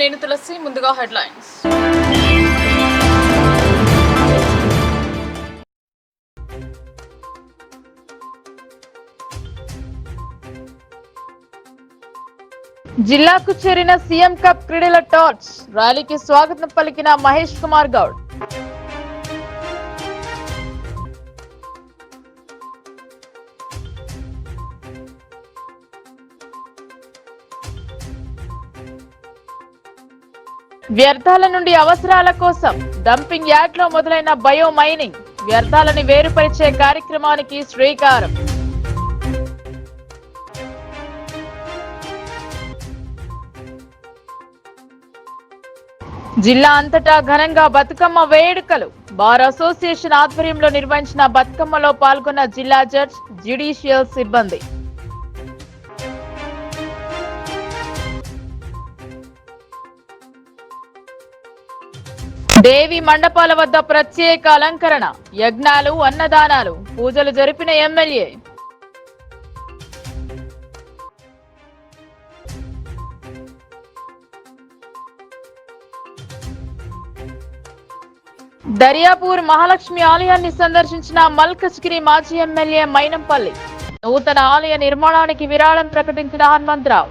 నేను తులసి. ముందుగా హెడ్లైన్స్. జిల్లాకు చేరిన సీఎం కప్ క్రీడల టార్చ్ ర్యాలీకి స్వాగతం పలికిన మహేష్ కుమార్ గౌడ్. వ్యర్థాల నుండి అవసరాల కోసం డంపింగ్ యార్డ్ లో మొదలైన బయో మైనింగ్, వ్యర్థాలని వేరుపరిచే కార్యక్రమానికి శ్రీకారం. జిల్లా అంతటా ఘనంగా బతుకమ్మ వేడుకలు. బార్ అసోసియేషన్ ఆధ్వర్యంలో నిర్వహించిన బతుకమ్మలో పాల్గొన్న జిల్లా జడ్జ్, జ్యుడిషియల్ సిబ్బంది. దేవి మండపాల వద్ద ప్రత్యేక అలంకరణ, యజ్ఞాలు, అన్నదానాలు, పూజలు జరిపిన ఎమ్మెల్యే. దర్యాపూర్ మహాలక్ష్మి ఆలయాన్ని సందర్శించిన మల్కజ్గిరి మాజీ ఎమ్మెల్యే మైనంపల్లి. నూతన ఆలయ నిర్మాణానికి విరాళం ప్రకటించిన హనుమంతరావు.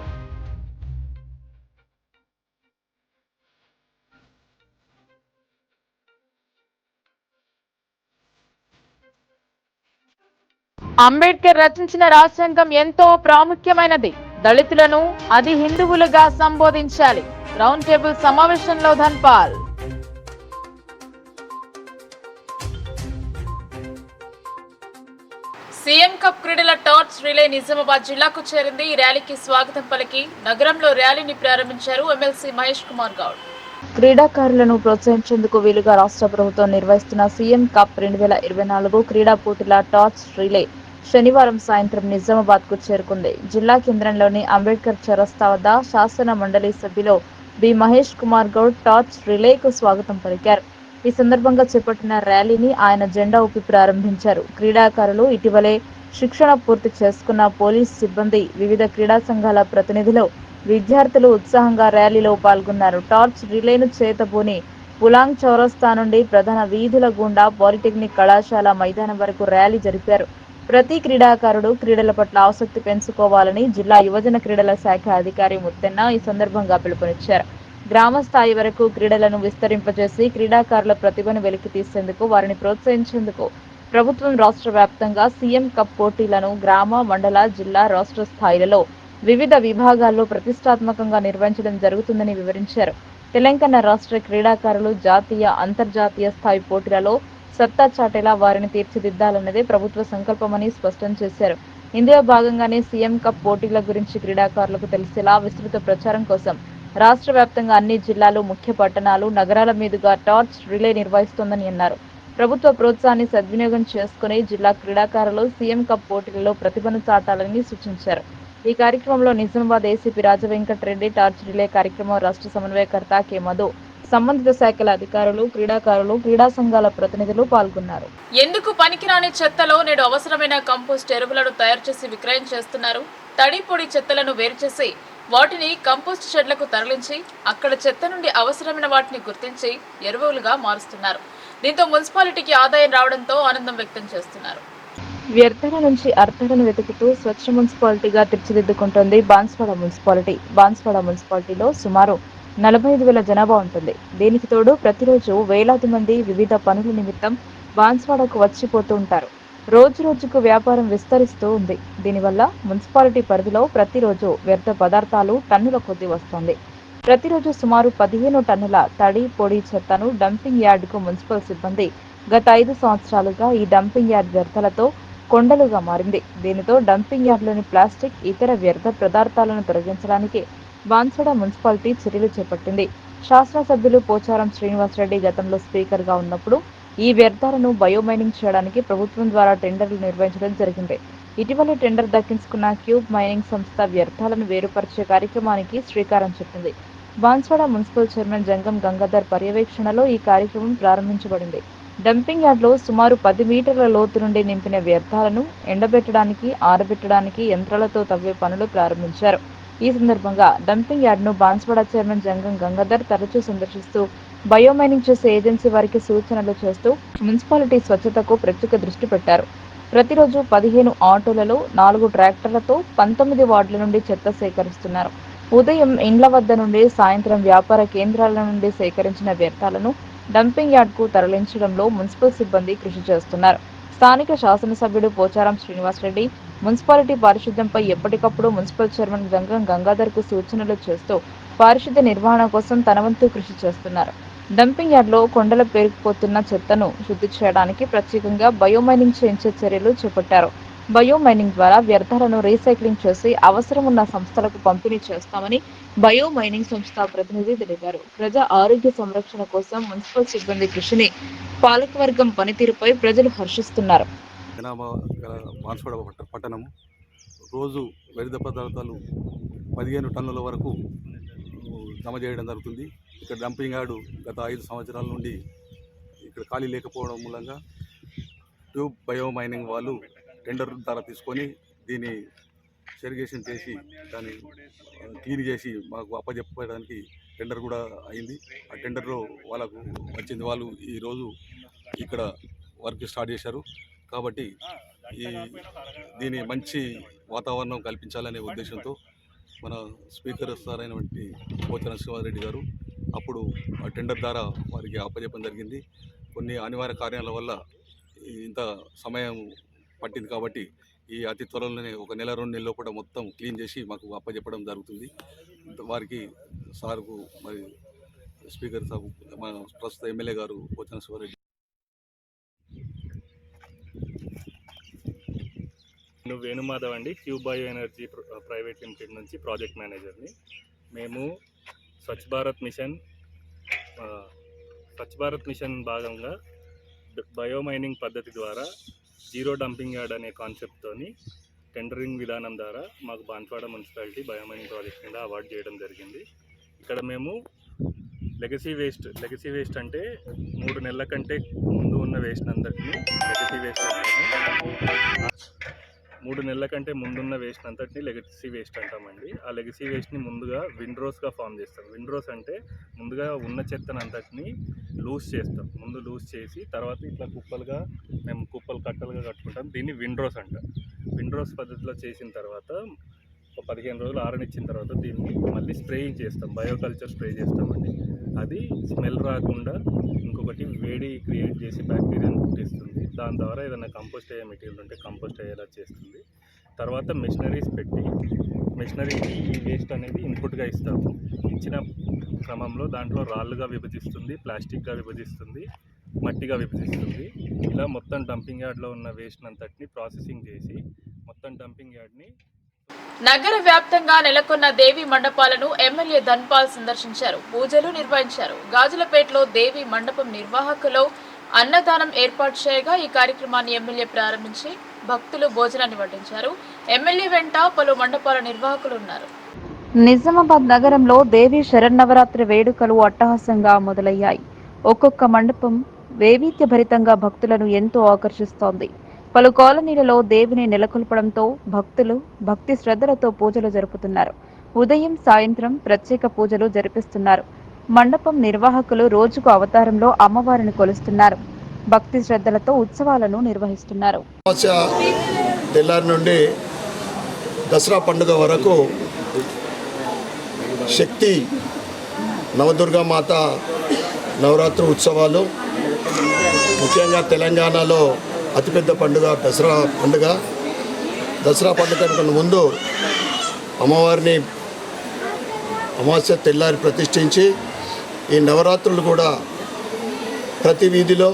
అంబేద్కర్ రచించిన రాజ్యాంగం ఎంతో ప్రాముఖ్యమైనది. దళితులను అది హిందువులుగా సంబోధించాలి. రౌండ్ టేబుల్ సమావేశంలో ధన్పాల్. సీఎం కప్ క్రీడల టార్చ్ రిలే నిజామాబాద్ జిల్లాకు చేరింది. ఈ ర్యాలీకి స్వాగతం పలికి నగరంలో ర్యాలీని ప్రారంభించారు ఎమ్మెల్సీ మహేష్ కుమార్ గౌడ్. క్రీడాకారులను ప్రోత్సహించేందుకు వీలుగా రాష్ట్ర ప్రభుత్వం నిర్వహిస్తున్న సీఎం కప్ 2024 క్రీడా పోటీల టార్చ్ రిలే శనివారం సాయంత్రం నిజామాబాద్ కు చేరుకుంది. జిల్లా కేంద్రంలోని అంబేద్కర్ చౌరస్తా వద్ద శాసన మండలి సభ్యులు బి మహేష్ కుమార్ గౌడ్ టార్చ్ రిలేకు స్వాగతం పలికారు. ఈ సందర్భంగా చేపట్టిన ర్యాలీని ఆయన జెండా ఊపి ప్రారంభించారు. క్రీడాకారులు, ఇటీవలే శిక్షణ పూర్తి చేసుకున్న పోలీస్ సిబ్బంది, వివిధ క్రీడా సంఘాల ప్రతినిధులు, విద్యార్థులు ఉత్సాహంగా ర్యాలీలో పాల్గొన్నారు. టార్చ్ రిలేను చేతబూని పులాంగ్ చౌరస్తా నుండి ప్రధాన వీధుల గుండా పాలిటెక్నిక్ కళాశాల మైదానం వరకు ర్యాలీ జరిపారు. ప్రతి క్రీడాకారుడు క్రీడల పట్ల ఆసక్తి పెంచుకోవాలని జిల్లా యువజన క్రీడల శాఖ అధికారి ముత్తెన్న ఈ సందర్భంగా పిలుపునిచ్చారు. గ్రామ స్థాయి వరకు క్రీడలను విస్తరింపజేసి క్రీడాకారుల ప్రతిభను వెలికి తీసేందుకు, వారిని ప్రోత్సహించేందుకు ప్రభుత్వం రాష్ట్ర వ్యాప్తంగా సీఎం కప్ పోటీలను గ్రామ, మండల, జిల్లా, రాష్ట్ర స్థాయిలలో వివిధ విభాగాల్లో ప్రతిష్టాత్మకంగా నిర్వహించడం జరుగుతుందని వివరించారు. తెలంగాణ రాష్ట్ర క్రీడాకారులు జాతీయ, అంతర్జాతీయ స్థాయి పోటీలలో సత్తా చాటేలా వారిని తీర్చిదిద్దాలన్నదే ప్రభుత్వ సంకల్పమని స్పష్టం చేశారు. ఇందులో భాగంగానే సీఎం కప్ పోటీల గురించి క్రీడాకారులకు తెలిసేలా విస్తృత ప్రచారం కోసం రాష్ట్ర వ్యాప్తంగా అన్ని జిల్లాలు, ముఖ్య పట్టణాలు, నగరాల మీదుగా టార్చ్ రిలే నిర్వహిస్తోందని అన్నారు. ప్రభుత్వ ప్రోత్సాహాన్ని సద్వినియోగం చేసుకుని జిల్లా క్రీడాకారులు సీఎం కప్ పోటీలలో ప్రతిభను చాటాలని సూచించారు. ఈ కార్యక్రమంలో Nizamabad ACP Rajavenkata Reddy, torch relay కార్యక్రమం రాష్ట్ర సమన్వయకర్త కె మధు, సంబంధిత శాఖల అధికారులు, క్రీడాకారులు, క్రీడా సంఘాల ప్రతినిధులు పాల్గొన్నారు. ఎందుకు పనికిరాని చెత్తలో నేడు అవసరమైన కంపోస్ట్ ఎరువులను తయారు చేసి విక్రయం చేస్తున్నారు. తడి, పొడి చెత్తలను వేరు చేసి వాటిని కంపోస్ట్ షెడ్లకు తరలించి అక్కడ చెత్త నుండి అవసరమైన వాటిని గుర్తించి ఎరువులుగా మారుస్తున్నారు. దీంతో మున్సిపాలిటీకి ఆదాయం రావడంతో ఆనందం వ్యక్తం చేస్తున్నారు. వ్యర్థాల నుంచి అర్థాలను వెతుకుతూ స్వచ్ఛ మున్సిపాలిటీగా తీర్చిదిద్దుకుంటోంది బాన్స్వాడ మున్సిపాలిటీ. బాన్స్వాడ మున్సిపాలిటీలో సుమారు 45,000 జనాభా ఉంటుంది. దీనికి తోడు ప్రతిరోజు వేలాది మంది వివిధ పనుల నిమిత్తం బాన్స్వాడకు వచ్చిపోతూ ఉంటారు. రోజు రోజుకు వ్యాపారం విస్తరిస్తూ ఉంది. దీనివల్ల మున్సిపాలిటీ పరిధిలో ప్రతిరోజు వ్యర్థ పదార్థాలు టన్నుల కొద్దీ వస్తోంది. ప్రతిరోజు సుమారు 15 టన్నుల తడి, పొడి చెత్తను డంపింగ్ యార్డుకు మున్సిపల్ సిబ్బంది గత 5 సంవత్సరాలుగా ఈ డంపింగ్ యార్డ్ వ్యర్థాలతో కొండలుగా మారింది. దీనితో డంపింగ్ యార్డ్లోని ప్లాస్టిక్, ఇతర వ్యర్థ పదార్థాలను తొలగించడానికి బాన్స్వాడ మున్సిపాలిటీ చర్యలు చేపట్టింది. శాసనసభ్యులు పోచారం శ్రీనివాసరెడ్డి గతంలో స్పీకర్గా ఉన్నప్పుడు ఈ వ్యర్థాలను బయోమైనింగ్ చేయడానికి ప్రభుత్వం ద్వారా టెండర్లు నిర్వహించడం జరిగింది. ఇటీవలే టెండర్ దక్కించుకున్న క్యూబ్ మైనింగ్ సంస్థ వ్యర్థాలను వేరుపరిచే కార్యక్రమానికి శ్రీకారం చుట్టింది. బాన్స్వాడ మున్సిపల్ చైర్మన్ జంగం గంగాధర్ పర్యవేక్షణలో ఈ కార్యక్రమం ప్రారంభించబడింది. డంపింగ్ యార్డ్లో సుమారు 10 మీటర్ల లోతు నుండి నింపిన వ్యర్థాలను ఎండబెట్టడానికి, ఆరబెట్టడానికి యంత్రాలతో తవ్వే పనులు ప్రారంభించారు. ఈ సందర్భంగా డంపింగ్ యార్డ్ను బాన్స్వాడ చైర్మన్ జంగం గంగాధర్ తరచూ సందర్శిస్తూ బయోమైనింగ్ చేసే ఏజెన్సీ వారికి సూచనలు చేస్తూ మున్సిపాలిటీ స్వచ్ఛతకు ప్రత్యేక దృష్టి పెట్టారు. ప్రతిరోజు 15 ఆటోలలో 4 ట్రాక్టర్లతో 19 వార్డుల నుండి చెత్త సేకరిస్తున్నారు. ఉదయం ఇండ్ల వద్ద నుండి సాయంత్రం వ్యాపార కేంద్రాల నుండి సేకరించిన వ్యర్థాలను డంపింగ్ యార్డ్కు తరలించడంలో మున్సిపల్ సిబ్బంది కృషి చేస్తున్నారు. స్థానిక శాసనసభ్యుడు పోచారం శ్రీనివాసరెడ్డి మున్సిపాలిటీ పారిశుద్ధ్యంపై ఎప్పటికప్పుడు మున్సిపల్ చైర్మన్ గంగం గంగాధర్కు సూచనలు చేస్తూ పారిశుద్ధ్య నిర్వహణ కోసం తన వంతు కృషి చేస్తున్నారు. డంపింగ్ యార్డ్లో కొండల పేరుకుపోతున్న చెత్తను శుద్ధి చేయడానికి ప్రత్యేకంగా బయోమైనింగ్ చేయించే చర్యలు చేపట్టారు. బయోమైనింగ్ ద్వారా వ్యర్థాలను రీసైక్లింగ్ చేసి అవసరం ఉన్న సంస్థలకు పంపిణీ చేస్తామని బయోమైనింగ్ సంస్థ ప్రతినిధి తెలిపారు. ప్రజా ఆరోగ్య సంరక్షణ కోసం మున్సిపల్ సిబ్బంది కృషిని, పాలకవర్గం పనితీరుపై ప్రజలు హర్షిస్తున్నారు. బాన్స్వాడ పట్టణం రోజు వ్యర్థ పదార్థాలు 15 టన్నుల వరకు జమ చేయడం జరుగుతుంది. ఇక్కడ డంపింగ్ యార్డు గత 5 సంవత్సరాల నుండి ఇక్కడ ఖాళీ లేకపోవడం మూలంగా ట్యూబ్ బయోమైనింగ్ వాళ్ళు టెండర్ ద్వారా తీసుకొని దీన్ని సెరిగేషన్ చేసి దాన్ని క్లీన్ చేసి మాకు అప్పచెప్పడానికి టెండర్ కూడా అయింది. ఆ టెండర్లో వాళ్ళకు వచ్చింది. వాళ్ళు ఈరోజు ఇక్కడ వర్క్ స్టార్ట్ చేశారు. కాబట్టి దీని మంచి వాతావరణం కల్పించాలనే ఉద్దేశంతో మన స్పీకర్ సార్ అయినటువంటి పోచారం శ్రీనివాసరెడ్డి గారు అప్పుడు ఆ టెండర్ ద్వారా వారికి అప్పచెప్పడం జరిగింది. కొన్ని అనివార్య కార్యాల వల్ల ఇంత సమయం పట్టింది. కాబట్టి ఈ అతి త్వరలోనే 1 నెల 2 నెలల్లో కూడా మొత్తం క్లీన్ చేసి మాకు అప్పచెప్పడం జరుగుతుంది. వారికి సార్కు మరి స్పీకర్ సార్ మన ప్రస్తుత ఎమ్మెల్యే గారు పోచారం శ్రీనివాసరెడ్డి. నేను వేణుమాధవ్ అండి, cube bio energy private limited నుంచి ప్రాజెక్ట్ మేనేజర్ని. మేము స్వచ్ఛ భారత్ మిషన్ భాగంగా బయోమైనింగ్ పద్ధతి ద్వారా జీరో డంపింగ్ యార్డ్ అనే కాన్సెప్ట్తోని టెండరింగ్ విధానం ద్వారా మాకు బాన్స్వాడ మున్సిపాలిటీ బయోమైనింగ్ ప్రాజెక్ట్ కింద అవార్డు చేయడం జరిగింది. ఇక్కడ మేము లెగసీ వేస్ట్ అంటే 3 నెలల కంటే ముందు ఉన్న వేస్ట్ అందరినీ లెగసీ వేస్ట్ అంటాము. 3 నెలల కంటే ముందున్న వేస్ట్ అంతటిని లెగసీ వేస్ట్ అంటామండి. ఆ లెగసీ వేస్ట్ని ముందుగా విండ్రోస్గా ఫామ్ చేస్తాం. విండ్రోస్ అంటే ముందుగా ఉన్న చెత్తను అంతటిని లూజ్ చేస్తాం. ముందు లూజ్ చేసి తర్వాత ఇట్లా కుప్పలు కట్టలుగా కట్టుకుంటాం. దీన్ని విండ్రోస్ అంటాం. విండ్రోస్ పద్ధతిలో చేసిన తర్వాత 15 రోజులు ఆరనిచ్చిన తర్వాత దీన్ని మళ్ళీ స్ప్రేయింగ్ చేస్తాం. బయోకల్చర్ స్ప్రే చేస్తామండి. అది స్మెల్ రాకుండా ఇంకొకటి వేడి క్రియేట్ చేసి బ్యాక్టీరియాని పుట్టిస్తుంది. దాని ద్వారా ఏదైనా కంపోస్ట్ అయ్యే మెటీరియల్ ఉంటే కంపోస్ట్ అయ్యేలా చేస్తుంది. తర్వాత మెషినరీకి ఈ వేస్ట్ అనేది ఇన్పుట్గా ఇస్తాము. ఇచ్చిన క్రమంలో దాంట్లో రాళ్ళుగా విభజిస్తుంది, ప్లాస్టిక్గా విభజిస్తుంది, మట్టిగా విభజిస్తుంది. ఇలా మొత్తం డంపింగ్ యార్డ్లో ఉన్న వేస్ట్ అంతటిని ప్రాసెసింగ్ చేసి మొత్తం డంపింగ్ యార్డ్ని నగర వ్యాప్తంగా నెలకొన్న దేవి మండపాలను ఎమ్మెల్యే ధన్పాల్ సందర్శించారు. పూజలు నిర్వహించారు. గాజులపేటలో దేవి మండపం నిర్వాహకులు అన్నదానం ఏర్పాటు చేయగా ఈ కార్యక్రమాన్ని ఎమ్మెల్యే ప్రారంభించి భక్తులు భోజనాన్ని వడ్డించారు. ఎమ్మెల్యే వెంట పలు మండపాల నిర్వాహకులు ఉన్నారు. నిజామాబాద్ నగరంలో దేవి శరన్నవరాత్రి వేడుకలు అట్టహాసంగా మొదలయ్యాయి. ఒక్కొక్క మండపం వైవిధ్యభరితంగా భక్తులను ఎంతో ఆకర్షిస్తోంది. పలు కాలనీలలో దేవిని నెలకొల్పడంతో భక్తులు భక్తి శ్రద్ధలతో పూజలు జరుపుతున్నారు. ఉదయం సాయంత్రం ప్రత్యేక పూజలు జరిపిస్తున్నారు. మండపం నిర్వాహకులు రోజుకు అవతారంలో అమ్మవారిని కొలుస్తున్నారు. భక్తి శ్రద్ధలతో ఉత్సవాలను నిర్వహిస్తున్నారు. తెల్లారి నుండి దసరా పండుగ వరకు శక్తి నవదుర్గామాత నవరాత్రి ఉత్సవాలు, ముఖ్యంగా తెలంగాణలో అతిపెద్ద పండుగ దసరా పండుగ. దసరా పండుగ ముందు అమ్మవారిని అమావాస్య తెల్లారి ప్రతిష్ఠించి ఈ నవరాత్రులు కూడా ప్రతి వీధిలో,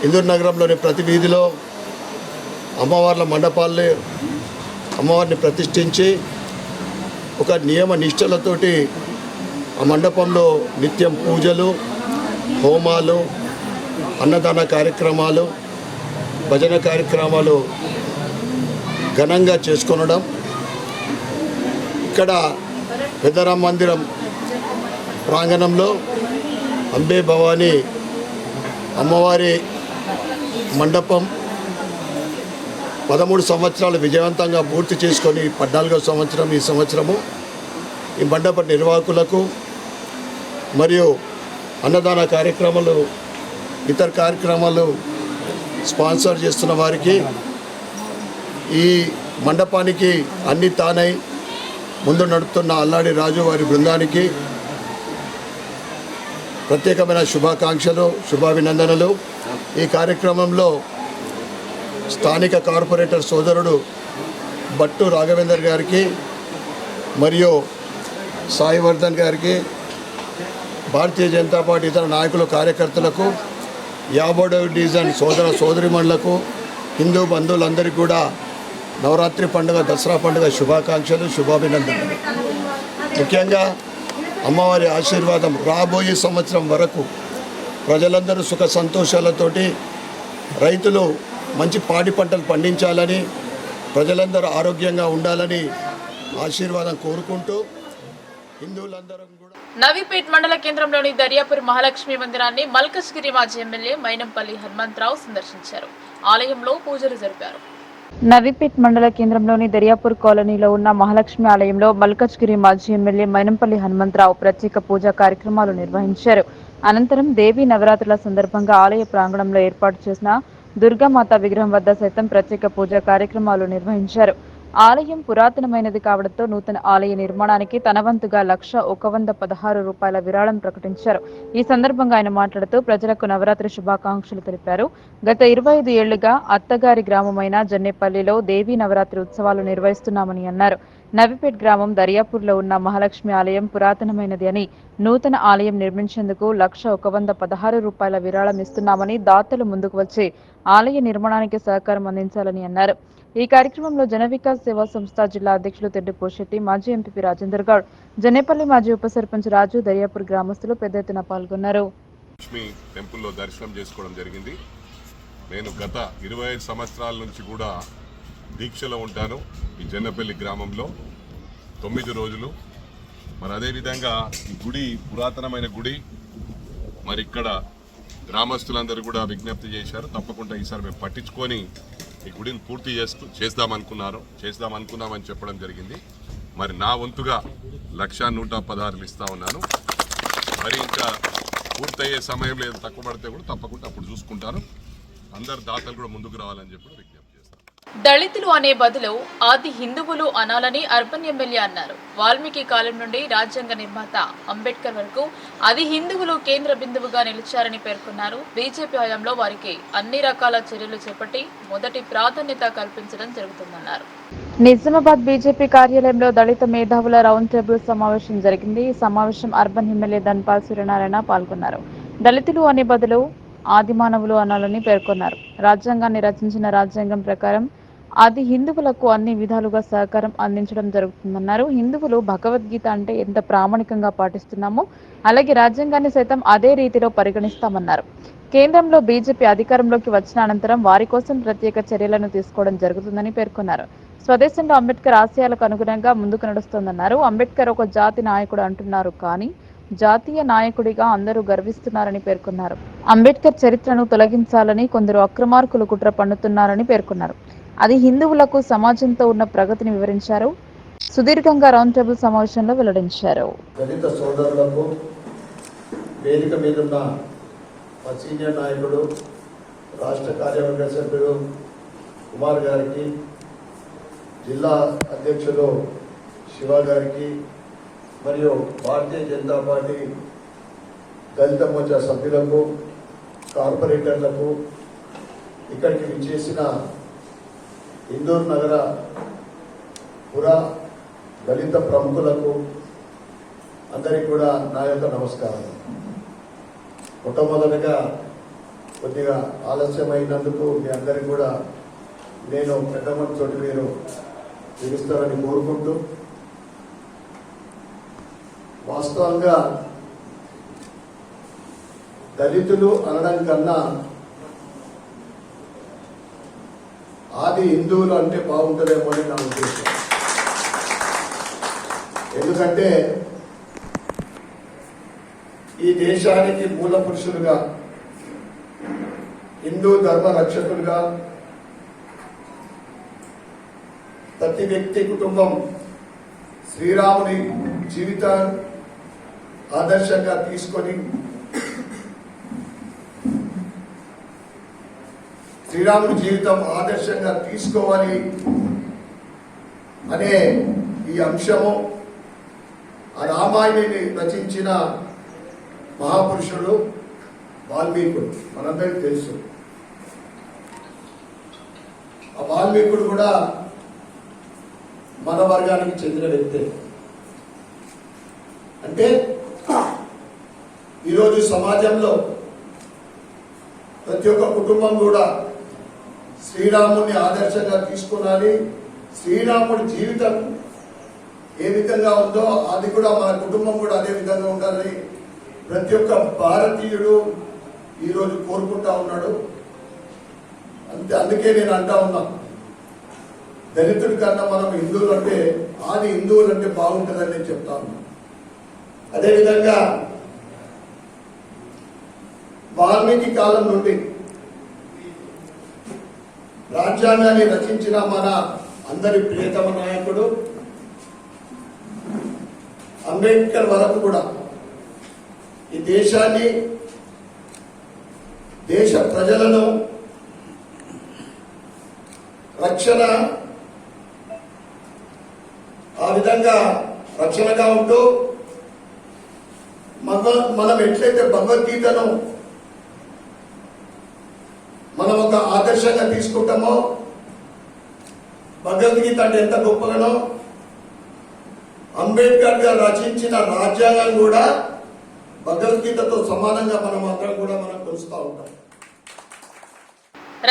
ఇందూరు నగరంలోని ప్రతి వీధిలో అమ్మవార్ల మండపాల్లో అమ్మవారిని ప్రతిష్ఠించి ఒక నియమ నిష్టలతోటి ఆ మండపంలో నిత్యం పూజలు, హోమాలు, అన్నదాన కార్యక్రమాలు, భజన కార్యక్రమాలు ఘనంగా చేసుకొనడం. ఇక్కడ పెద్దరామ మందిరం ప్రాంగణంలో అంబే భవానీ అమ్మవారి మండపం 13 సంవత్సరాలు విజయవంతంగా పూర్తి చేసుకొని 14వ సంవత్సరం ఈ సంవత్సరము ఈ మండప నిర్వాహకులకు మరియు అన్నదాన కార్యక్రమాలు ఇతర కార్యక్రమాలు స్పాన్సర్ చేస్తున్న వారికి ఈ మండపానికి అన్ని తానై ముందు నడుపుతున్న అల్లాడి రాజు వారి బృందానికి ప్రత్యేకమైన శుభాకాంక్షలు శుభాభినందనలు. ఈ కార్యక్రమంలో స్థానిక కార్పొరేటర్ సోదరుడు భట్టు రాఘవేందర్ గారికి మరియు సాయివర్ధన్ గారికి, భారతీయ జనతా పార్టీ ఇతర నాయకులు కార్యకర్తలకు, 50వ డివిజన్ సోదర సోదరిమణులకు, హిందూ బంధువులందరికీ కూడా నవరాత్రి పండుగ దసరా పండుగ శుభాకాంక్షలు శుభాభినందనలు. ముఖ్యంగా అమ్మవారి ఆశీర్వాదం రాబోయే సంవత్సరం వరకు ప్రజలందరూ సుఖ సంతోషాలతోటి రైతులు మంచి పాడి పంటలు పండించాలని, ప్రజలందరూ ఆరోగ్యంగా ఉండాలని ఆశీర్వాదం కోరుకుంటూ హిందువులందరం కూడా నవీపేట్ మండల కేంద్రంలోని దర్యాపూర్ మహాలక్ష్మి మందిరాన్ని మల్కజ్గిరి మాజీ ఎమ్మెల్యే మైనంపల్లి హనుమంతరావు సందర్శించారు. ఆలయంలో పూజలు జరిపారు. నవీపేట్ మండల కేంద్రంలోని దర్యాపూర్ కాలనీలో ఉన్న మహాలక్ష్మి ఆలయంలో మల్కజ్గిరి మాజీ ఎమ్మెల్యే మైనంపల్లి హనుమంతరావు ప్రత్యేక పూజా కార్యక్రమాలు నిర్వహించారు. అనంతరం దేవీ నవరాత్రుల సందర్భంగా ఆలయ ప్రాంగణంలో ఏర్పాటు చేసిన దుర్గామాత విగ్రహం వద్ద సైతం ప్రత్యేక పూజా కార్యక్రమాలు నిర్వహించారు. ఆలయం పురాతనమైనది కావడంతో నూతన ఆలయ నిర్మాణానికి తన వంతుగా 1,116 రూపాయల విరాళం ప్రకటించారు. ఈ సందర్భంగా ఆయన మాట్లాడుతూ ప్రజలకు నవరాత్రి శుభాకాంక్షలు తెలిపారు. గత 25 ఏళ్లుగా అత్తగారి గ్రామమైన జన్నేపల్లిలో దేవీ నవరాత్రి ఉత్సవాలు నిర్వహిస్తున్నామని అన్నారు. నవీపేట్ గ్రామం దర్యాపూర్లో ఉన్న మహాలక్ష్మి ఆలయం పురాతనమైనది అని, నూతన ఆలయం నిర్మించేందుకు 1,116 రూపాయల విరాళం ఇస్తున్నామని దాతలు ముందుకు వచ్చి ఆలయ నిర్మాణానికి సహకారం అందించాలని అన్నారు. ఈ కార్యక్రమంలో జనవికాస్ సేవా సంస్థ జిల్లా అధ్యక్షులు తెడ్డి పోషెట్టి, మాజీ ఎంపీ రాజేందర్ గౌడ్, జనేపల్లి మాజీ ఉప సర్పంచ్ రాజు, దర్యాపూర్ గ్రామస్తులు పెద్ద ఎత్తున పాల్గొన్నారు. లక్ష్మి టెంపుల్లో దర్శనం చేసుకోవడం జరిగింది. నేను గత 25 సంవత్సరాల నుంచి కూడా దీక్షలో ఉంటాను ఈ జన్నపల్లి గ్రామంలో 9 రోజులు. మరి అదేవిధంగా ఈ గుడి పురాతనమైన గుడి. మరి ఇక్కడ గ్రామస్తులందరూ కూడా విజ్ఞప్తి చేశారు, తప్పకుండా ఈసారి మేము పట్టించుకొని ఈ గుడిని పూర్తి చేద్దామనుకున్నామని చెప్పడం జరిగింది. మరి నా వంతుగా 1,116 ఇస్తా ఉన్నాను. మరి ఇంకా పూర్తయ్యే సమయం లేదు, తక్కువ పడితే కూడా తప్పకుండా అప్పుడు చూసుకుంటాను. అందరు దాతలు కూడా ముందుకు రావాలని చెప్పి విజ్ఞప్తి చేస్తాను. దళితులు అనే బదులు ఆది హిందువులు అనాలని అర్బన్ ఎమ్మెల్యే అన్నారు. వాల్మీకి కాలం నుండి రాజ్యాంగ నిర్మాత అంబేద్కర్ వరకు ఆది హిందువులు కేంద్ర బిందువుగా నిలిచారని పేర్కొన్నారు. బీజేపీ హయాంలో వారికి అన్ని రకాల చర్యలు చేపట్టి మొదటి ప్రాధాన్యత కల్పించడం జరుగుతుందన్నారు. నిజామాబాద్ బీజేపీ కార్యాలయంలో దళిత మేధావుల రౌండ్ టేబుల్ సమావేశం జరిగింది. ఈ సమావేశం అర్బన్ ఎమ్మెల్యే ధన్పాల్ సూర్యనారాయణ పాల్గొన్నారు. దళితులు అనే బదులు ఆదిమానవులు అనాలని పేర్కొన్నారు. రాజ్యాంగాన్ని రచించిన రాజ్యాంగం ప్రకారం ఆది హిందువులకు అన్ని విధాలుగా సహకారం అందించడం జరుగుతుందన్నారు. హిందువులు భగవద్గీత అంటే ఎంత ప్రామాణికంగా పాటిస్తున్నామో అలాగే రాజ్యాంగాన్ని సైతం అదే రీతిలో పరిగణిస్తామన్నారు. కేంద్రంలో బీజేపీ అధికారంలోకి వచ్చిన అనంతరం వారి కోసం ప్రత్యేక చర్యలను తీసుకోవడం జరుగుతుందని పేర్కొన్నారు. స్వదేశంలో అంబేద్కర్ ఆశయాలకు అనుగుణంగా ముందుకు నడుస్తోందన్నారు. అంబేద్కర్ ఒక జాతి నాయకుడు అంటున్నారు, కానీ జాతీయ నాయకుడిగా అందరూ గర్విస్తున్నారని పేర్కొన్నారు. అంబేద్కర్ చరిత్రను తొలగించాలని కొందరు అక్రమార్కులు కుట్ర పన్నుతున్నారని పేర్కొన్నారు. అది హిందువులకు సమాజంతో ఉన్న ప్రగతిని వివరించారు. సుదీర్ఘంగా రౌండ్ టేబుల్ సమావేశంలో వెల్లడించారు. దళిత సోదరులకు వేదిక మీద ఉన్న మా సీనియర్ నాయకుడు రాష్ట్ర కార్యవర్గ సభ్యుడు కుమార్ గారికి, జిల్లా అధ్యక్షులు శివ గారికి మరియు భారతీయ జనతా పార్టీ దళిత మోర్చా సభ్యులకు, కార్పొరేటర్లకు, ఇక్కడికి విచ్చేసిన ఇందూరు నగర పురా దళిత ప్రముఖులకు అందరికీ కూడా నా యొక్క నమస్కారం. మొట్టమొదటిగా కొద్దిగా ఆలస్యమైనందుకు మీ అందరికీ కూడా నేను పెద్ద మనసుతోటి మీరు పిలుస్తారని కోరుకుంటూ, వాస్తవంగా దళితులు అనడం కన్నా ఆది హిందువులు అంటే బాగుంటుందేమో అని నా ఉద్దేశం. ఎందుకంటే ఈ దేశానికి మూల పురుషులుగా, హిందూ ధర్మ రక్షకులుగా ప్రతి వ్యక్తి కుటుంబం శ్రీరాముని జీవితాన్ని ఆదర్శంగా తీసుకొని శ్రీరాముని జీవితం ఆదర్శంగా తీసుకోవాలి అనే ఈ అంశము ఆ రామాయణాన్ని రచించిన మహాపురుషుడు వాల్మీకుడు మనందరికీ తెలుసు. ఆ వాల్మీకుడు కూడా మన వర్గానికి చెందిన వ్యక్తే. అంటే ఈరోజు సమాజంలో ప్రతి ఒక్క కుటుంబం కూడా శ్రీరాముని ఆదర్శంగా తీసుకున్నాలి. శ్రీరాముడి జీవితం ఏ విధంగా ఉందో అది కూడా మన కుటుంబం కూడా అదే విధంగా ఉండాలని ప్రతి ఒక్క భారతీయుడు ఈరోజు కోరుకుంటా ఉన్నాడు. అందుకే నేను అంటా ఉన్నా, దళితుడి కన్నా మనం హిందువులు అంటే ఆది హిందువులు అంటే బాగుంటుందని నేను చెప్తా ఉన్నా. అదేవిధంగా వాల్మీకి కాలం నుండి రాజ్యాంగాన్ని రచించిన మన అందరి ప్రియతమ నాయకుడు అంబేద్కర్ వరకు కూడా ఈ దేశాన్ని, దేశ ప్రజలను రక్షణ ఆ విధంగా రక్షణగా ఉంటూ మనం ఎట్లయితే భగవద్గీతను మనం ఒక ఆదర్శంగా తీసుకుంటామో, భగవద్గీత అంటే ఎంత గొప్పగానో అంబేద్కర్ గారు రచించిన రాజ్యాంగం కూడా భగవద్గీతతో సమానంగా మనం అందరం కూడా మనం కొలుస్తూ ఉంటాం.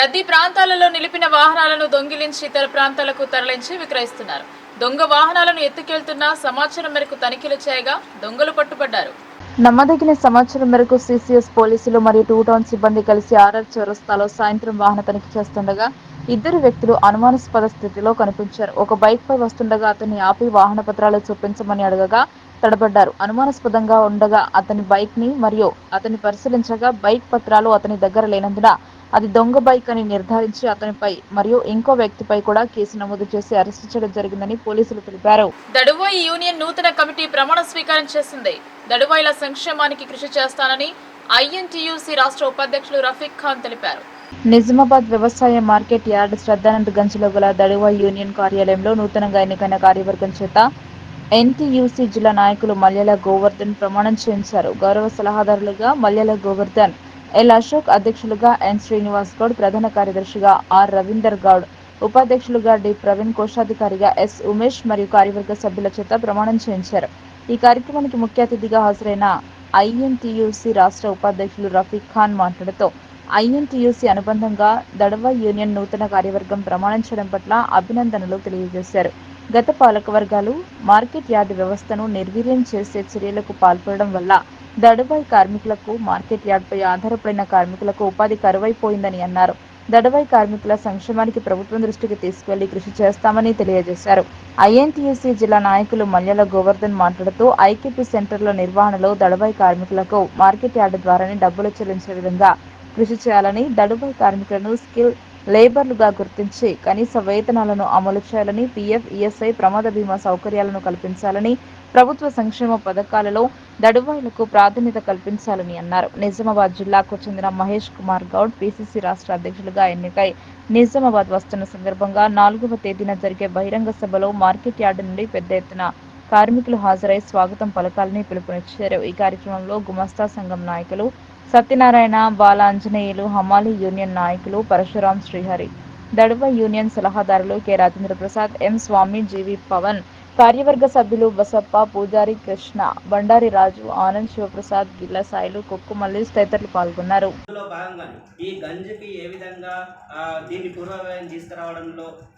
రద్దీ ప్రాంతాలలో నిలిపిన వాహనాలను దొంగిలించి ఇతర ప్రాంతాలకు తరలించి విక్రయిస్తున్నారు. దొంగ వాహనాలను ఎత్తుకెళ్తున్న సమాచారం మేరకు తనిఖీలు చేయగా దొంగలు పట్టుబడ్డారు. నమ్మదగిన సమాచారం మేరకు సిసిఎస్ పోలీసులు మరియు 2 టౌన్ సిబ్బంది కలిసి ఆర్ఆర్ చౌరస్తాలో సాయంత్రం వాహన తనిఖీ చేస్తుండగా ఇద్దరు వ్యక్తులు అనుమానాస్పద స్థితిలో కనిపించారు. ఒక బైక్ పై వస్తుండగా అతన్ని ఆపి వాహన పత్రాలు చూపించమని అడగగా తడబడ్డారు. అనుమానాస్పదంగా ఉండగా అతని బైక్ ని మరియు అతన్ని పరిశీలించగా బైక్ పత్రాలు అతని దగ్గర లేనందున అది దొంగ బైక్ అని నిర్ధారించి అతనిపై మరియు ఇంకో వ్యక్తిపై కూడా కేసు నమోదు చేసి అరెస్టు చేయడం జరిగిందని పోలీసులు తెలిపారు. దడువాయి యూనియన్ నూతన కమిటీ ప్రమాణ స్వీకారం చేసింది. దడువాయిల సంక్షేమానికి కృషి చేస్తానని ఐఎన్టీయూసీ రాష్ట్ర ఉపాధ్యక్షులు రఫీక్ ఖాన్ తెలిపారు. నిజామాబాద్ వ్యవసాయ మార్కెట్ యార్డ్ శ్రద్ధానంద్ గంజ్లో గల దడువాయి యూనియన్ కార్యాలయంలో నూతనంగా ఎన్నికైన కార్యవర్గం చేత ఎన్టీయూసీ జిల్లా నాయకులు మల్యాల గోవర్ధన్ ప్రమాణం చేయించారు. గౌరవ సలహాదారులుగా మల్యాల గోవర్ధన్, ఎల్ అశోక్, అధ్యక్షులుగా ఎన్ శ్రీనివాస్ గౌడ్, ప్రధాన కార్యదర్శిగా ఆర్ రవీందర్ గౌడ్, ఉపాధ్యక్షులుగా డి ప్రవీణ్, కోశాధికారిగా ఎస్ ఉమేష్ మరియు కార్యవర్గ సభ్యుల చేత ప్రమాణం చేయించారు. ఈ కార్యక్రమానికి ముఖ్య అతిథిగా హాజరైన ఐఎన్టీయూసీ రాష్ట్ర ఉపాధ్యక్షులు రఫీక్ ఖాన్ మాట్లాడుతూ ఐఎన్టీయూసీ అనుబంధంగా దడవాయి యూనియన్ నూతన కార్యవర్గం ప్రమాణం చేయడం పట్ల అభినందనలు తెలియజేశారు. గత పాలక వర్గాలు మార్కెట్ యార్డు వ్యవస్థను నిర్వీర్యం చేసే చర్యలకు పాల్పడడం వల్ల దడవాయి కార్మికులకు, మార్కెట్ యార్డుపై ఆధారపడిన కార్మికులకు ఉపాధి కరువైపోయిందని అన్నారు. దడవాయి కార్మికుల సంక్షేమానికి ప్రభుత్వం దృష్టికి తీసుకెళ్లి కృషి చేస్తామని తెలియజేశారు. ఐఎన్టీయూసీ జిల్లా నాయకులు మల్యాల గోవర్ధన్ మాట్లాడుతూ ఐకేపీ సెంటర్ల నిర్వహణలో దడవాయి కార్మికులకు మార్కెట్ యార్డు ద్వారానే డబ్బులు చెల్లించే విధంగా కృషి చేయాలని, దడవాయి కార్మికులను స్కిల్ లేబర్లుగా గుర్తించి కనీస వేతనాలను అమలు చేయాలని, పీఎఫ్, ఈఎస్ఐ, ప్రమాద బీమా సౌకర్యాలను కల్పించాలని, ప్రభుత్వ సంక్షేమ పథకాలలో దడువాయిలకు ప్రాధాన్యత కల్పించాలని అన్నారు. నిజామాబాద్ జిల్లాకు చెందిన మహేష్ కుమార్ గౌడ్ పీసీసీ రాష్ట్ర అధ్యక్షులుగా ఎన్నికై నిజామాబాద్ వస్తున్న సందర్భంగా 4వ తేదీన జరిగే బహిరంగ సభలో మార్కెట్ యార్డు నుండి పెద్ద ఎత్తున కార్మికులు హాజరై స్వాగతం పలకాలని పిలుపునిచ్చారు. ఈ కార్యక్రమంలో గుమస్తా సంఘం నాయకులు సత్యనారాయణ, బాలాంజనేయులు, హమాలి యూనియన్ నాయకులు పరశురాం, శ్రీహరి, దడువాయి యూనియన్ సలహాదారులు కె రాజేంద్ర ప్రసాద్, ఎం స్వామి, జీవి పవన్, కార్యవర్గ సభ్యులు బసప్ప, పూజారి కృష్ణ, బండారి రాజు, ఆనంద్, శివప్రసాద్, గిల్ల సాయిలు, కొక్కుమల్లి తదితరులు పాల్గొన్నారు. ఈ గంజికి ఏ విధంగా దీన్ని పూర్వవ్యయం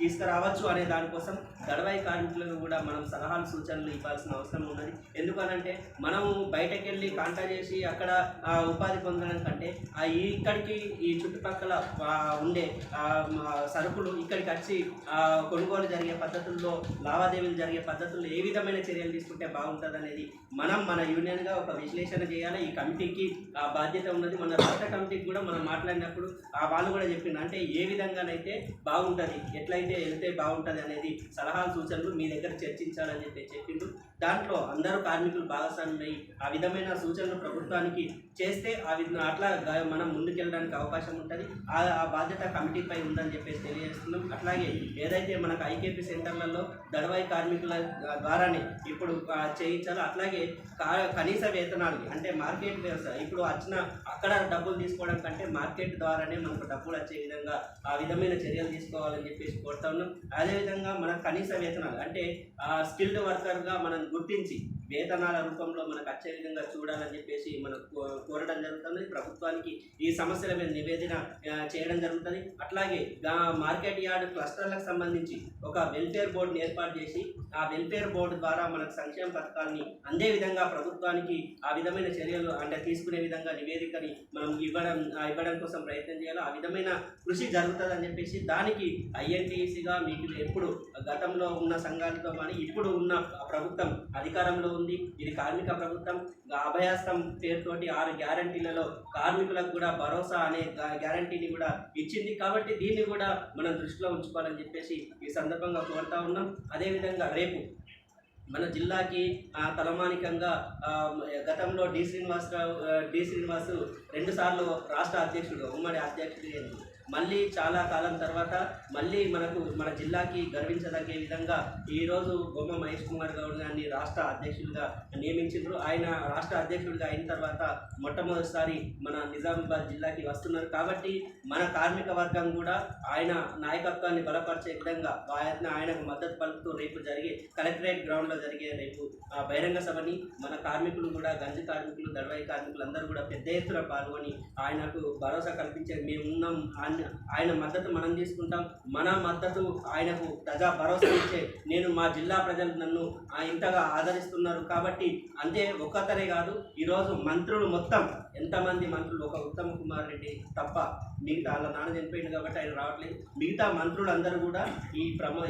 తీసుకురావచ్చు అనే దానికోసం దడవాయి కార్మికులకు కూడా మనం సలహాలు, సూచనలు ఇవ్వాల్సిన అవసరం ఉన్నది. ఎందుకనంటే మనము బయటకు వెళ్ళి కాంటా చేసి అక్కడ ఉపాధి పొందడం కంటే ఇక్కడికి ఈ చుట్టుపక్కల ఉండే సరుకులు ఇక్కడికి వచ్చి కొనుగోలు జరిగే పద్ధతుల్లో, లావాదేవీలు జరిగే పద్ధతుల్లో ఏ విధమైన చర్యలు తీసుకుంటే బాగుంటుంది అనేది మన యూనియన్గా ఒక విశ్లేషణ చేయాలి. ఈ కమిటీకి ఆ బాధ్యత ఉన్నది. మన రాష్ట్ర కమిటీకి కూడా మనం మాట్లాడినప్పుడు వాళ్ళు కూడా చెప్పిండు, అంటే ఏ విధంగానైతే బాగుంటుంది, ఎట్లయితే వెళ్తే బాగుంటుంది అనేది సలహాలు సూచనలు మీ దగ్గర చర్చించాలని చెప్పిండు. దాంట్లో అందరూ కార్మికులు భాగస్వామ్యమై ఆ విధమైన సూచనలు ప్రభుత్వానికి చేస్తే అట్లా మనం ముందుకెళ్ళడానికి అవకాశం ఉంటుంది. ఆ బాధ్యత కమిటీపై ఉందని చెప్పేసి తెలియజేస్తున్నాం. అట్లాగే ఏదైతే మనకు ఐకేపీ సెంటర్లలో దళవాయి కార్మికుల ద్వారానే ఇప్పుడు చేయించాలో అట్లాగే కనీస వేతనాలు అంటే మార్కెట్ వ్యవస్థ ఇప్పుడు అక్కడ డబ్బులు తీసుకోవడం కంటే మార్కెట్ ద్వారానే మనకు డబ్బులు వచ్చే విధంగా ఆ విధమైన చర్యలు తీసుకోవాలని చెప్పేసి కోరుతా ఉన్నాం. అదేవిధంగా మన కనీస వేతనాలు అంటే స్కిల్డ్ వర్కర్గా మనం గుర్తించి వేతనాల రూపంలో మనకు వచ్చే విధంగా చూడాలని చెప్పేసి మనం కోరడం జరుగుతుంది. ప్రభుత్వానికి ఈ సమస్యల మీద నివేదన చేయడం జరుగుతుంది. అట్లాగే మార్కెట్ యార్డ్ క్లస్టర్లకు సంబంధించి ఒక వెల్ఫేర్ బోర్డుని ఏర్పాటు చేసి ఆ వెల్ఫేర్ బోర్డు ద్వారా మనకు సంక్షేమ పథకాన్ని అందే విధంగా ప్రభుత్వానికి ఆ విధమైన చర్యలు అంటే తీసుకునే విధంగా నివేదికని మనం ఇవ్వడం కోసం ప్రయత్నం చేయాలి. ఆ విధమైన కృషి జరుగుతుందని చెప్పేసి దానికి ఐఎన్టీసీగా మీకు ఎప్పుడు గతంలో ఉన్న సంఘాలతో కానీ ఇప్పుడు ఉన్న ప్రభుత్వం అధికారంలో ఉంది. ఇది కార్మిక ప్రభుత్వం. అభయాస్తం పేరుతోటి 6 గ్యారంటీలలో కార్మికులకు కూడా భరోసా అనే గ్యారంటీని కూడా ఇచ్చింది. కాబట్టి దీన్ని కూడా మనం దృష్టిలో ఉంచుకోవాలని చెప్పేసి ఈ సందర్భంగా కోరుతా ఉన్నాం. అదేవిధంగా రేపు మన జిల్లాకి తలమానికంగా గతంలో డి శ్రీనివాసు 2 సార్లు రాష్ట్ర అధ్యక్షుడు ఉమ్మడి అధ్యక్షుడు మళ్ళీ చాలా కాలం తర్వాత మళ్ళీ మన జిల్లాకి గర్వించదగే విధంగా ఈరోజు బొమ్మ మహేష్ కుమార్ గౌడ్ గారిని రాష్ట్ర అధ్యక్షుడిగా నియమించారు. ఆయన రాష్ట్ర అధ్యక్షుడిగా అయిన తర్వాత మొట్టమొదటిసారి మన నిజామాబాద్ జిల్లాకి వస్తున్నారు. కాబట్టి మన కార్మిక వర్గం కూడా ఆయన నాయకత్వాన్ని బలపరిచే విధంగా ఆయనకు మద్దతు పలుకుతూ రేపు జరిగే కలెక్టరేట్ గ్రౌండ్లో జరిగే రేపు బహిరంగ సభని మన కార్మికులు కూడా గంజి కార్మికులు దళవాయి కార్మికులు అందరూ కూడా పెద్ద ఎత్తున పాల్గొని ఆయనకు భరోసా కల్పించే మేమున్నాం, ఆయన మద్దతు మనం తీసుకుంటాం, మన మద్దతు ఆయనకు ప్రజా భరోసా ఇచ్చే నేను మా జిల్లా ప్రజలు నన్ను ఇంతగా ఆదరిస్తున్నారు. కాబట్టి అంతే ఒక్కతరే కాదు, ఈరోజు మంత్రులు మొత్తం ఎంతమంది మంత్రులు ఒక ఉత్తమ్ కుమార్ రెడ్డి తప్ప మిగతా వాళ్ళ నాన్న చనిపోయింది కాబట్టి ఆయన రావట్లేదు. మిగతా మంత్రులు అందరూ కూడా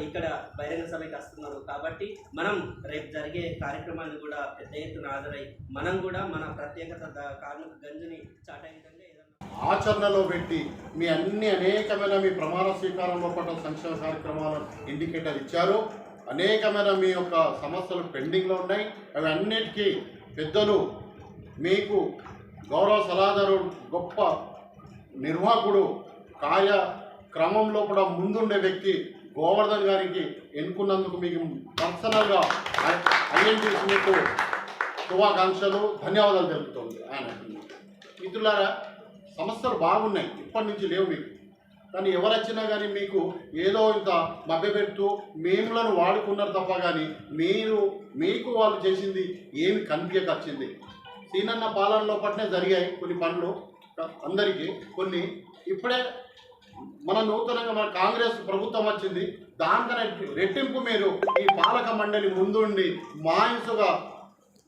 ఇక్కడ బహిరంగ సభకి వస్తున్నారు. కాబట్టి మనం రేపు జరిగే కార్యక్రమాన్ని కూడా పెద్ద ఎత్తున హాజరై మనం కూడా మన ప్రత్యేకత కార్మిక గంజుని చాటే విధంగా ఆచరణలో పెట్టి మీ అనేకమైన మీ ప్రమాణ స్వీకారంలో పట్ల సంక్షేమ కార్యక్రమాలు ఇండికేటర్ ఇచ్చారు. అనేకమైన మీ యొక్క సమస్యలు పెండింగ్లో ఉన్నాయి. అవి అన్నిటికీ పెద్దలు మీకు గౌరవ సలహాదారు గొప్ప నిర్వాహకుడు కార్యక్రమంలో కూడా ముందుండే వ్యక్తి గోవర్ధన్ గారికి ఎన్నుకున్నందుకు మీకు పర్సనల్గా ఐఎన్టీసీ మీకు శుభాకాంక్షలు ధన్యవాదాలు తెలుపుతుంది. ఆయన మిత్రులారా, సమస్యలు బాగున్నాయి, ఇప్పటి నుంచి లేవు మీకు. కానీ ఎవరు వచ్చినా కానీ మీకు ఏదో ఇంత మభ్యపెడుతూ మేములను వాడుకున్నారు తప్ప కానీ మీకు వాళ్ళు చేసింది ఏమి కనిపించకొచ్చింది. సీనన్న పాలనలో పట్నే జరిగాయి కొన్ని పనులు అందరికీ, కొన్ని ఇప్పుడే మన నూతనంగా మన కాంగ్రెస్ ప్రభుత్వం వచ్చింది, దానికన్నా రెట్టింపు మీరు ఈ పాలక మండలి ముందుండి మాయిన్సుగా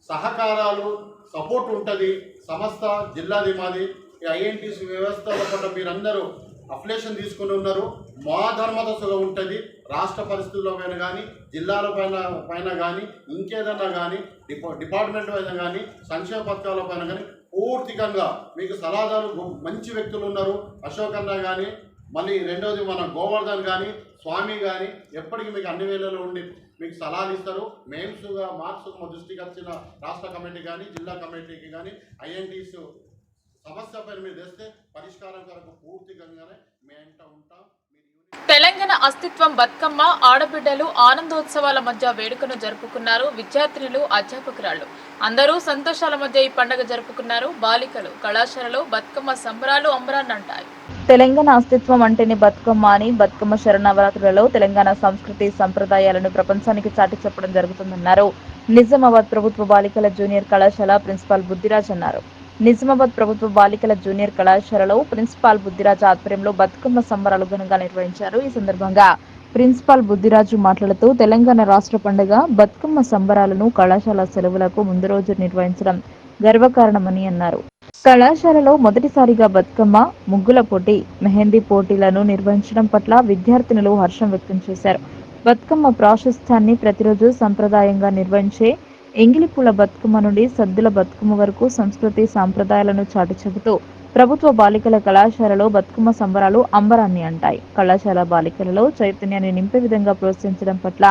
సహకారాలు సపోర్ట్ ఉంటుంది. సంస్థ జిల్లాది మాది ఐఎన్టీసీ వ్యవస్థలో పట్ల మీరందరూ అఫిలేషన్ తీసుకుని ఉన్నారు. మా ధర్మదశగా ఉంటుంది. రాష్ట్ర పరిస్థితుల్లో పైన కానీ జిల్లాల పైన కానీ ఇంకేదన్నా కానీ డిపార్ట్మెంట్ పైన కానీ సంక్షేమ పథకాల పైన కానీ పూర్తికంగా మీకు సలహాదారు మంచి వ్యక్తులు ఉన్నారు. అశోక్ అన్న కానీ మళ్ళీ రెండవది మన గోవర్ధన్ కానీ స్వామి కానీ ఎప్పటికీ మీకు అన్ని వేళల్లో ఉండి మీకు సలహాలు ఇస్తారు. మార్క్స్ మా దృష్టికి వచ్చిన రాష్ట్ర కమిటీ కానీ జిల్లా కమిటీకి కానీ ఐఎన్టీసీ సమస్య పైన మీరు తెస్తే పరిష్కారం కొరకు పూర్తిగానే మేము ఉంటాం. తెలంగాణ అస్తిత్వం బతుకమ్మ ఆడబిడ్డలు ఆనందోత్సవాల మధ్య వేడుకను జరుపుకున్నారు. విద్యార్థినులు, అధ్యాపకురాళ్లు అందరూ సంతోషాల మధ్య ఈ పండుగ జరుపుకున్నారు. బాలికలు కళాశాలలో బతుకమ్మ సంబరాలు అంబరాన్నంటాయి. తెలంగాణ అస్తిత్వం అంటేనే బతుకమ్మ అని బతుకమ్మ శరన్నవరాత్రులలో తెలంగాణ సంస్కృతి సంప్రదాయాలను ప్రపంచానికి చాటి చెప్పడం జరుగుతుందన్నారు నిజామాబాద్ ప్రభుత్వ బాలికల జూనియర్ కళాశాల ప్రిన్సిపాల్ బుద్ధిరాజ్ అన్నారు. నిజామాబాద్ ప్రభుత్వ బాలికల జూనియర్ కళాశాలలో ప్రిన్సిపాల్ బుద్ధిరాజు ఆధ్వర్యంలో బతుకమ్మ సంబరాలు ఘనంగా నిర్వహించారు. ఈ సందర్భంగా ప్రిన్సిపాల్ బుద్ధిరాజు మాట్లాడుతూ తెలంగాణ రాష్ట్ర పండుగ బతుకమ్మ సంబరాలను కళాశాల సెలవులకు ముందు రోజు నిర్వహించడం గర్వకారణమని అన్నారు. కళాశాలలో మొదటిసారిగా బతుకమ్మ, ముగ్గుల పోటీ, మెహందీ పోటీలను నిర్వహించడం పట్ల విద్యార్థినులు హర్షం వ్యక్తం చేశారు. బతుకమ్మ ప్రాశస్త్యాన్ని ప్రతిరోజు సంప్రదాయంగా నిర్వహించే ఎంగిలిపూల బతుకమ్మ నుండి సద్దుల బతుకమ్మ వరకు సంస్కృతి సాంప్రదాయాలను చాటి చెబుతూ ప్రభుత్వ బాలికల కళాశాలలో బతుకమ్మ సంబరాలు అంబరాన్ని అంటాయి. కళాశాల బాలికలలో చైతన్యాన్ని నింపే విధంగా ప్రోత్సహించడం పట్ల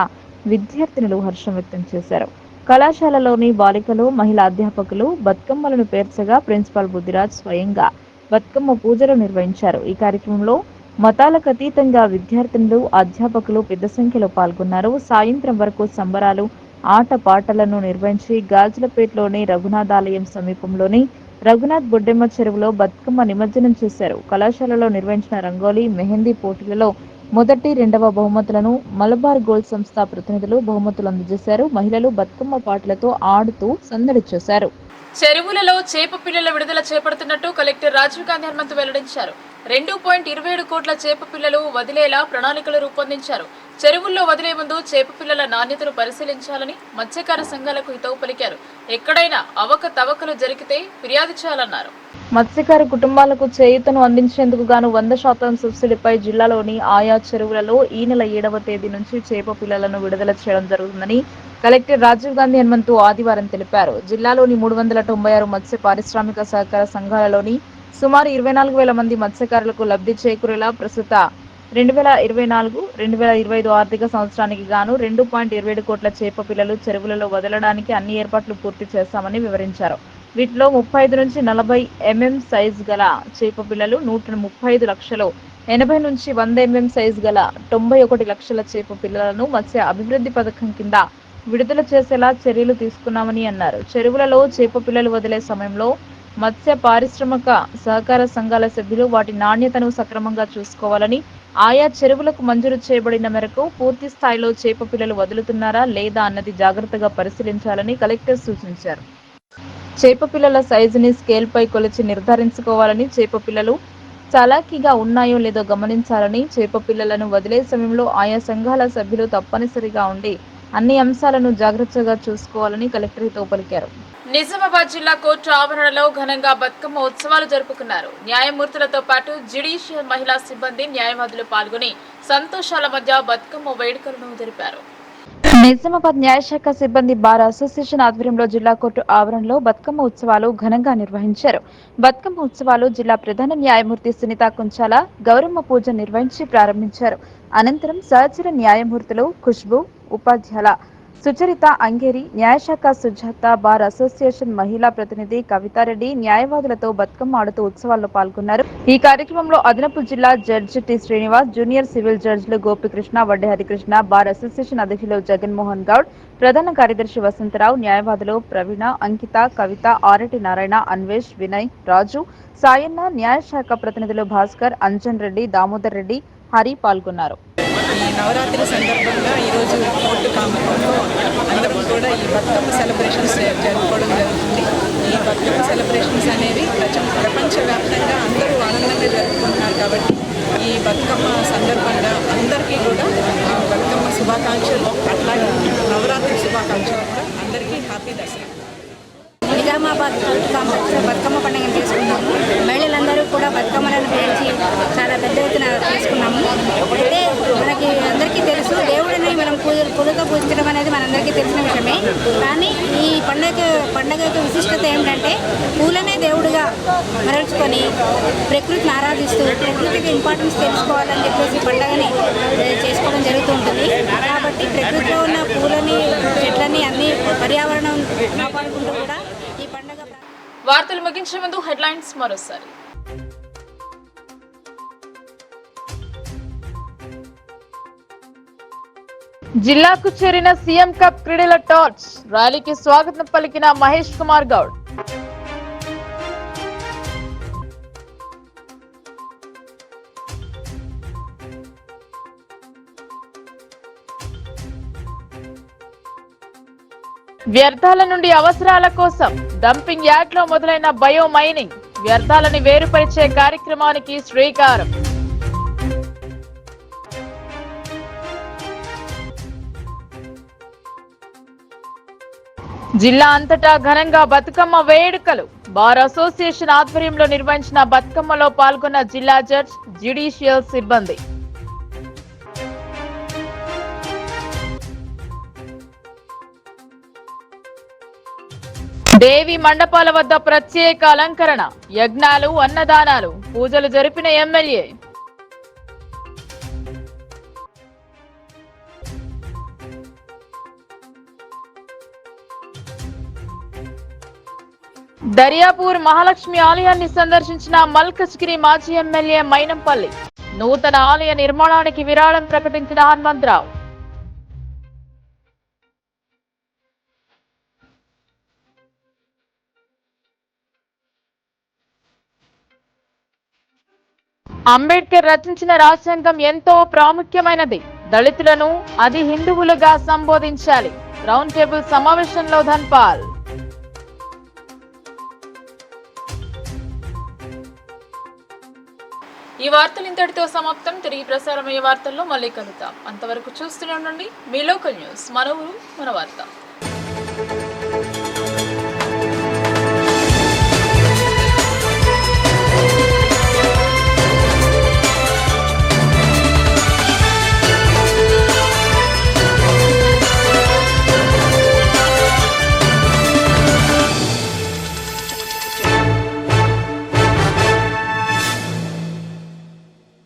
విద్యార్థినులు హర్షం వ్యక్తం చేశారు. కళాశాలలోని బాలికలు, మహిళా అధ్యాపకులు బతుకమ్మలను పేర్చగా ప్రిన్సిపాల్ బుద్ధిరాజ్ స్వయంగా బతుకమ్మ పూజలు నిర్వహించారు. ఈ కార్యక్రమంలో మతాలకు అతీతంగా విద్యార్థినులు, అధ్యాపకులు పెద్ద సంఖ్యలో పాల్గొన్నారు. సాయంత్రం వరకు సంబరాలు, ఆట పాటలను నిర్వహించి గాజులపేటలోని రఘునాథ్ ఆలయం సమీపంలోని రఘునాథ్ బొడ్డెమ్మ చెరువులో బతుకమ్మ నిమజ్జనం చేశారు. కళాశాలలో నిర్వహించిన రంగోలీ, మెహందీ పోటీలలో మొదటి, రెండవ బహుమతులను మలబార్ గోల్డ్ సంస్థ ప్రతినిధులు బహుమతులు అందజేశారు. మహిళలు బతుకమ్మ పాటలతో ఆడుతూ సందడి చేశారు. చెరువులలో చేప పిల్లల విడుదల చేపడుతున్నట్టు కలెక్టర్ రాజీవ్ గాంధీ హనుమంతు వెల్లడించారు. 2.27 కోట్ల చేప పిల్లలు వదిలేలా ప్రణాళికలు రూపొందించారు. చెరువుల్లో వదిలే ముందు చేప పిల్లల నాణ్యతను పరిశీలించాలని మత్స్యకార సంఘాలకు హితవు పలికారు. ఎక్కడైనా అవకతవకలు జరిగితే ఫిర్యాదు చేయాలన్నారు. మత్స్యకార కుటుంబాలకు చేయూతను అందించేందుకు గాను 100% సబ్సిడీపై జిల్లాలోని ఆయా చెరువులలో ఈ నెల 7వ తేదీ నుంచి చేప పిల్లలను విడుదల చేయడం జరుగుతుందని కలెక్టర్ రాజీవ్ గాంధీ హనుమంతు ఆదివారం తెలిపారు. జిల్లాలోని 396 మత్స్య పారిశ్రామిక సహకార సంఘాలలోని సుమారు 24,000 మంది మత్స్యకారులకు లబ్ధి చేకూరేలా ప్రస్తుత 2024-2025 ఆర్థిక సంవత్సరానికి గాను 2.27 కోట్ల చేప పిల్లలు చెరువులలో వదలడానికి అన్ని ఏర్పాట్లు పూర్తి చేశామని వివరించారు. వీటిలో 35 నుంచి 40 mm సైజు గల చేప పిల్లలు 135 లక్షలు, 80 నుంచి 100 mm సైజు గల 91 లక్షల చేప పిల్లలను మత్స్య అభివృద్ధి పథకం కింద విడుదల చేసేలా చర్యలు తీసుకున్నామని అన్నారు. చెరువులలో చేప పిల్లలు వదిలే సమయంలో మత్స్య పారిశ్రామిక సహకార సంఘాల సభ్యులు వాటి నాణ్యతను సక్రమంగా చూసుకోవాలని, ఆయా చెరువులకు మంజూరు చేయబడిన మేరకు పూర్తి స్థాయిలో చేప పిల్లలు వదులుతున్నారా లేదా అన్నది జాగ్రత్తగా పరిశీలించాలని కలెక్టర్ సూచించారు. చేప పిల్లల సైజుని స్కేల్ పై కొలిచి నిర్ధారించుకోవాలని, చేప పిల్లలు చలాకీగా ఉన్నాయో లేదో గమనించాలని, చేప పిల్లలను వదిలే సమయంలో ఆయా సంఘాల సభ్యులు తప్పనిసరిగా ఉండి అన్ని అంశాలను జాగ్రత్తగా చూసుకోవాలని కలెక్టర్ హితవు పలికారు. నిజామాబాద్ జిల్లా కోర్టు ఆవరణలో ఘనంగా బతుకమ్మ ఉత్సవాలు జరుపుకున్నారు. న్యాయమూర్తులతో పాటు జ్యుడిషియల్ మహిళా సిబ్బంది, న్యాయవాదులు పాల్గొని సంతోషాల మధ్య బతుకమ్మ వేడుకలను జరిపారు. నిజామాబాద్ న్యాయశాఖ సిబ్బంది బార్ అసోసియేషన్ ఆధ్వర్యంలో జిల్లా కోర్టు ఆవరణలో బతుకమ్మ ఉత్సవాలు ఘనంగా నిర్వహించారు. బతుకమ్మ ఉత్సవాలు జిల్లా ప్రధాన న్యాయమూర్తి సునీత కుంచాల గౌరమ్మ పూజ నిర్వహించి ప్రారంభించారు. అనంతరం సహచర న్యాయమూర్తులు ఖుష్బు, ఉపాధ్యాయుల సుచరిత అంగేరి, న్యాయశాఖ సుజాత, బార్ అసోసియేషన్ మహిళా ప్రతినిధి కవితారెడ్డి న్యాయవాదులతో బతుకమ్మ ఆడుతూ ఉత్సవాల్లో పాల్గొన్నారు. ఈ కార్యక్రమంలో అదనపు జిల్లా judge T Srinivas, junior civil జడ్జిలు గోపికృష్ణ, వడ్డే హరికృష్ణ, బార్ అసోసియేషన్ అధ్యక్షులు జగన్మోహన్ గౌడ్, ప్రధాన కార్యదర్శి వసంతరావు, న్యాయవాదులు ప్రవీణ, అంకిత, కవిత, ఆరటి నారాయణ, అన్వేష్, వినయ్, రాజు, సాయన్న, న్యాయశాఖ ప్రతినిధులు భాస్కర్, అంజన్ రెడ్డి, దామోదర్ రెడ్డి, హరి పాల్గొన్నారు. ఈ నవరాత్రి సందర్భంగా ఈరోజు కోర్టు కాంపౌండ్లో అందరం కూడా ఈ బతుకమ్మ సెలబ్రేషన్స్ జరుపుకోవడం జరుగుతుంది. ఈ బతుకమ్మ సెలబ్రేషన్స్ అనేవి ప్రపంచవ్యాప్తంగా అందరూ ఆనందంగా జరుపుకుంటున్నారు. కాబట్టి ఈ బతుకమ్మ సందర్భంగా అందరికీ కూడా బతుకమ్మ శుభాకాంక్షలు, అట్లాగే నవరాత్రి శుభాకాంక్షలు కూడా అందరికీ హ్యాపీ దసరా. నిజామాబాద్ కోర్టు కాంప్లెక్స్లో బతుకమ్మ పండుగను చేసుకున్నాము. మహిళలందరూ కూడా బతుకమ్మలను పేర్చి చాలా పెద్ద ఎత్తున చేసుకున్నాము. అయితే మనకి అందరికీ తెలుసు, దేవుడిని మనం పూలతో పూజించడం అనేది మనందరికీ తెలిసిన విషయమే. కానీ ఈ పండుగ యొక్క విశిష్టత ఏమిటంటే పూలనే దేవుడిగా మరల్చుకొని ప్రకృతిని ఆరాధిస్తూ ప్రకృతికి ఇంపార్టెన్స్ తెలుసుకోవాలని చెప్పేసి పండుగని చేసుకోవడం జరుగుతూ ఉంటుంది. కాబట్టి ప్రకృతిలో ఉన్న పూలని, చెట్లని అన్ని పర్యావరణం కాపాడుకుంటూ కూడా ఈ పండుగ. వార్తలు ముగించే ముందు హెడ్లైన్స్ మరోసారి. జిల్లాకు చేరిన సీఎం కప్ క్రీడల టార్చ్ ర్యాలీకి స్వాగతం పలికిన మహేష్ కుమార్ గౌడ్. వ్యర్థాల నుండి అవసరాల కోసం డంపింగ్ యార్డ్ లో మొదలైన బయో మైనింగ్, వ్యర్థాలని వేరుపరిచే కార్యక్రమానికి శ్రీకారం. జిల్లా అంతటా ఘనంగా బతుకమ్మ వేడుకలు. బార్ అసోసియేషన్ ఆధ్వర్యంలో నిర్వహించిన బతుకమ్మలో పాల్గొన్న జిల్లా జడ్జ్, జ్యుడిషియల్ సిబ్బంది. దేవి మండపాల వద్ద ప్రత్యేక అలంకరణ, యజ్ఞాలు, అన్నదానాలు, పూజలు జరిపిన ఎమ్మెల్యే. దర్యాపూర్ మహాలక్ష్మి ఆలయాన్ని సందర్శించిన మల్కజ్గిరి మాజీ ఎమ్మెల్యే మైనంపల్లి. నూతన ఆలయ నిర్మాణానికి విరాళం ప్రకటించిన హనుమంతరావు. అంబేద్కర్ రచించిన రాజ్యాంగం ఎంతో ప్రాముఖ్యమైనది. దళితులను అది హిందువులుగా సంబోధించాలి. రౌండ్ టేబుల్ సమావేశంలో ధన్పాల్. ఈ వార్తలు ఇంతటితో సమాప్తం. తిరిగి ప్రసారమయ్యే వార్తల్లో మళ్ళీ కలుద్దాం. అంతవరకు చూస్తూనే ఉండండి మీ లోకల్ న్యూస్. మన ఊరు మన వార్త.